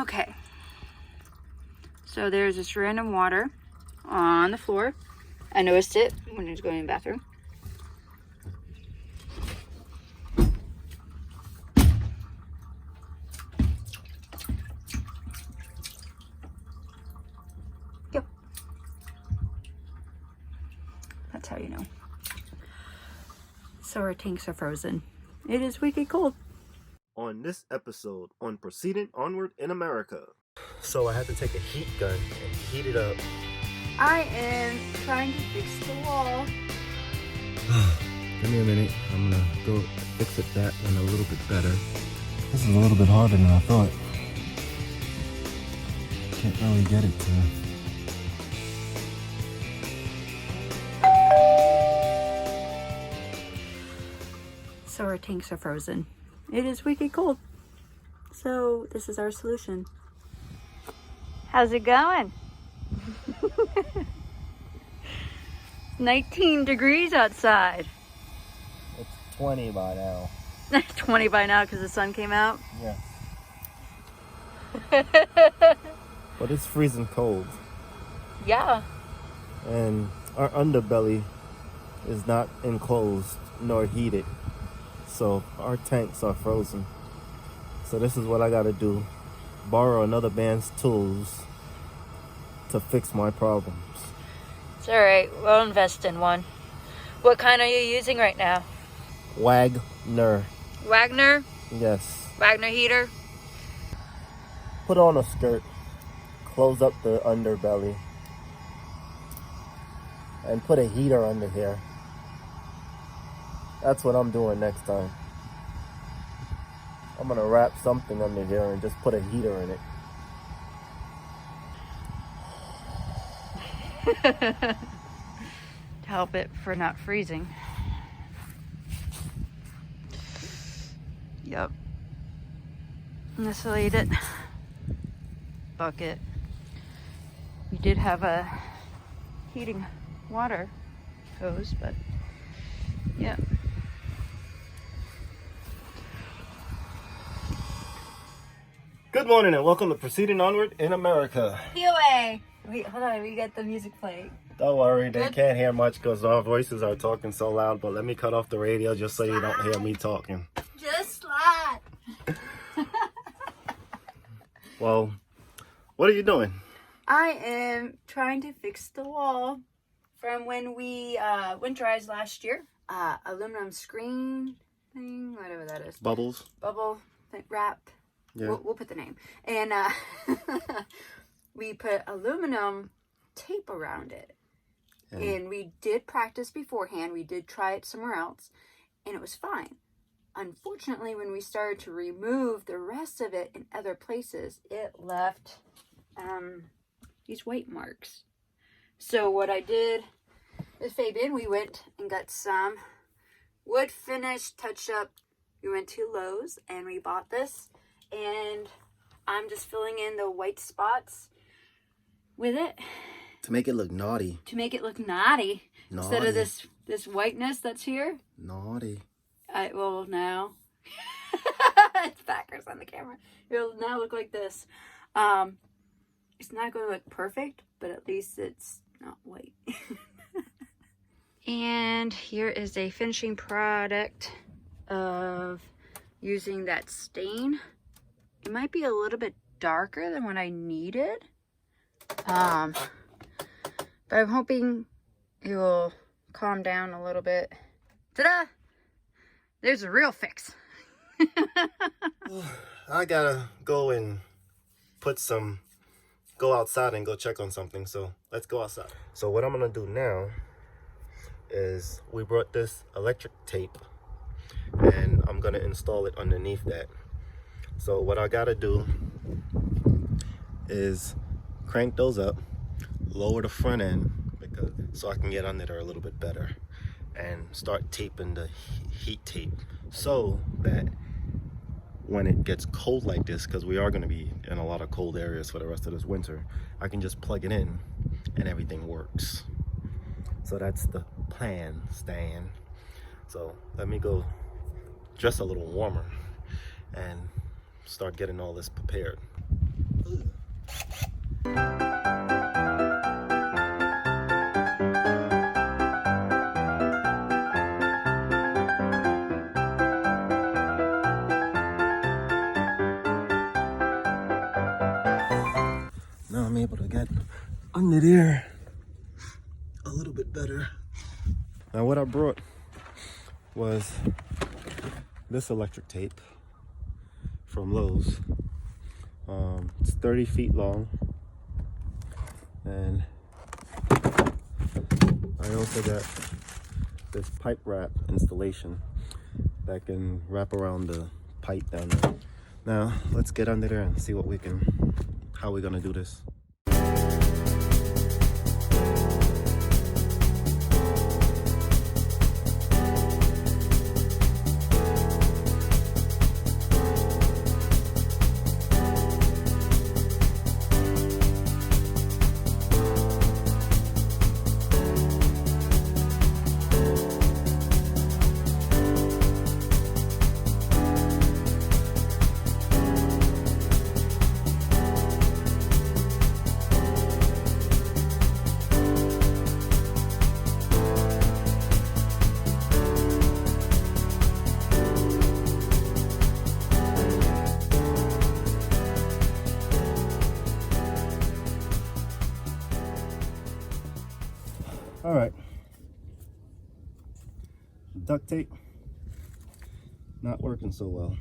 Okay. So there's this random water on the floor. I noticed it when I was going in the bathroom. Yep. That's how you know. So our tanks are frozen. It is wicked cold. On this episode on Proceeding Onward in America. So I had to take a heat gun and heat it up. I am trying to fix the wall. Give me a minute. I'm gonna go fix it that one a little bit better. This is a little bit harder than I thought. Can't really get it to. So our tanks are frozen. It is wicked cold. So this is our solution. How's it going? 19 degrees outside. It's 20 by now. 20 by now because the sun came out? Yeah. But it's freezing cold. Yeah. And our underbelly is not enclosed nor heated. So our tanks are frozen. So this is what I gotta do. Borrow another man's tools to fix my problems. It's alright, we'll invest in one. What kind are you using right now? Wagner. Wagner? Yes. Wagner heater? Put on a skirt. Close up the underbelly. And put a heater under here. That's what I'm doing next time. I'm gonna wrap something under here and just put a heater in it. To help it for not freezing. Yep. Insulated bucket. We did have a heating water hose, but yeah. Good morning and welcome to Proceeding Onward in America. POA! Wait, hold on, we got the music playing. Don't worry, they can't hear much because our voices are talking so loud, but let me cut off the radio just so you don't hear me talking. Just slide! Well, what are you doing? I am trying to fix the wall from when we winterized last year. Aluminum screen thing, whatever that is. Bubbles? Bubble wrap. Yeah. We'll put the name. And we put aluminum tape around it. And we did practice beforehand. We did try it somewhere else. And it was fine. Unfortunately, when we started to remove the rest of it in other places, it left these white marks. So what I did is Fabian, we went and got some wood finish touch up. We went to Lowe's and we bought this. And I'm just filling in the white spots with it. To make it look naughty. To make it look naughty. Instead of this whiteness that's here. Naughty. Well, now. It's backwards on the camera. It'll now look like this. It's not going to look perfect, but at least it's not white. And here is a finishing product of using that stain. It might be a little bit darker than what I needed. But I'm hoping it will calm down a little bit. Ta-da! There's a real fix. I gotta go and go outside and go check on something. So let's go outside. So what I'm gonna do now is we brought this electric tape and I'm gonna install it underneath that. So what I gotta do is crank those up, lower the front end so I can get under there a little bit better, and start taping the heat tape so that when it gets cold like this, because we are going to be in a lot of cold areas for the rest of this winter, I can just plug it in and everything works. So that's the plan, Stan. So let me go dress a little warmer and start getting all this prepared. Now I'm able to get under there a little bit better. Now what I brought was this electric tape from Lowe's. It's 30 feet long, and I also got this pipe wrap installation that can wrap around the pipe down there. Now let's get under there and see how we're gonna do this. All right, duct tape not working so well,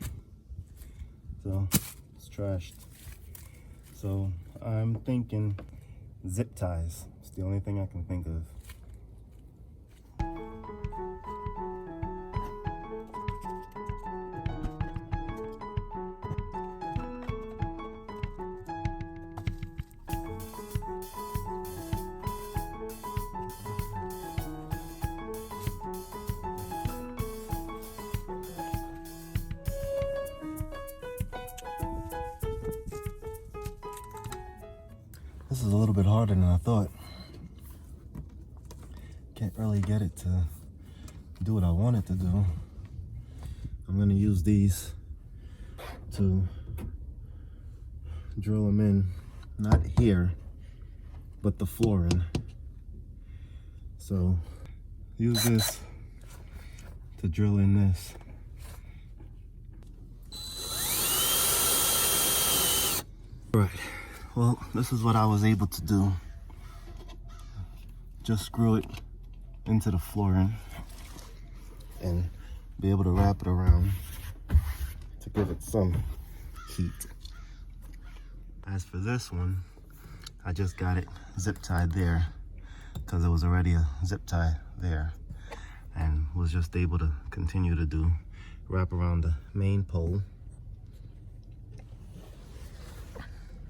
so it's trashed. So I'm thinking zip ties. It's the only thing I can think of. This is a little bit harder than I thought. Can't really get it to do what I want it to do. I'm gonna use these to drill them in, not here, but the flooring. So use this to drill in this. All right. Well, this is what I was able to do. Just screw it into the flooring and be able to wrap it around to give it some heat. As for this one, I just got it zip tied there because it was already a zip tie there, and was just able to continue to wrap around the main pole,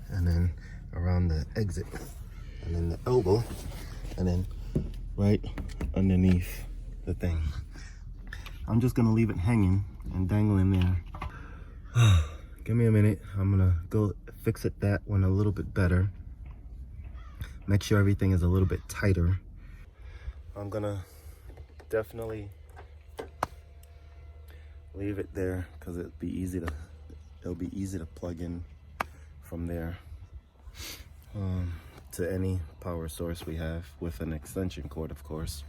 and then around the exit, and then the elbow, and then right underneath the thing. I'm just gonna leave it hanging and dangling there. Give me a minute. I'm gonna go fix it that one a little bit better. Make sure everything is a little bit tighter. I'm gonna definitely leave it there because it'll be easy to plug in from there to any power source we have, with an extension cord, of course.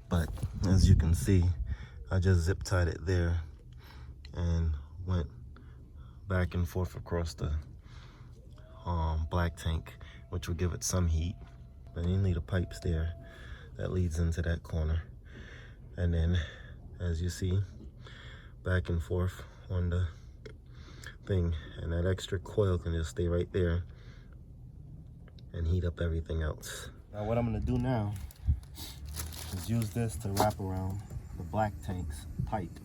But as you can see, I just zip tied it there and went back and forth across the black tank, which will give it some heat. Then you need the pipes there that leads into that corner, and then as you see, back and forth on the thing, and that extra coil can just stay right there and heat up everything else. Now what I'm gonna do now is use this to wrap around the black tank's pipe.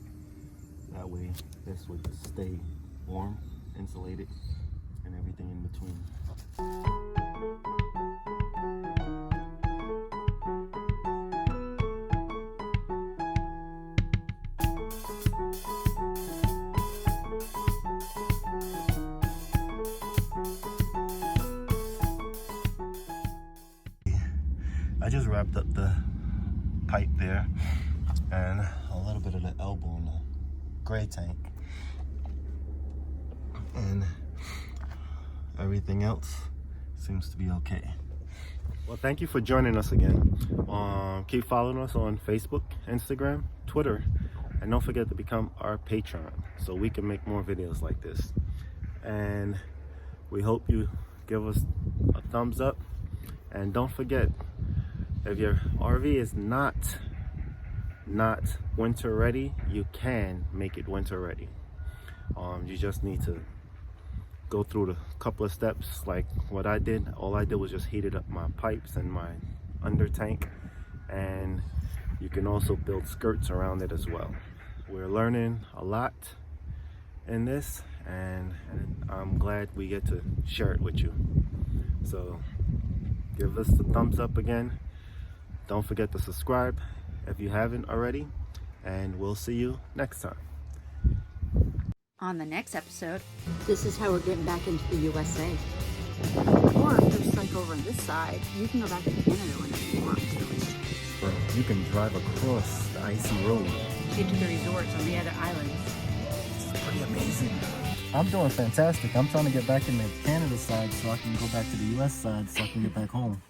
That way this would stay warm, insulated, and everything in between. I just wrapped up the pipe there and a little bit of the elbow in the gray tank, and everything everything else seems to be okay. Well, thank you for joining us again. Keep following us on Facebook, Instagram, Twitter, and don't forget to become our Patreon so we can make more videos like this. And we hope you give us a thumbs up. And don't forget, if your RV is not winter ready, you can make it winter ready. You just need to go through the couple of steps like what I did. All I did was just heated up my pipes and my under tank, and you can also build skirts around it as well. We're learning a lot in this, and I'm glad we get to share it with you. So give us the thumbs up again. Don't forget to subscribe if you haven't already, and we'll see you next time. On the next episode, This is how we're getting back into the USA. or if there's like over this side, you can go back to Canada whenever you want. You can drive across the icy road. Get to the resorts on the other islands. It's pretty amazing. I'm doing fantastic. I'm trying to get back in the Canada side so I can go back to the US side so I can get back home.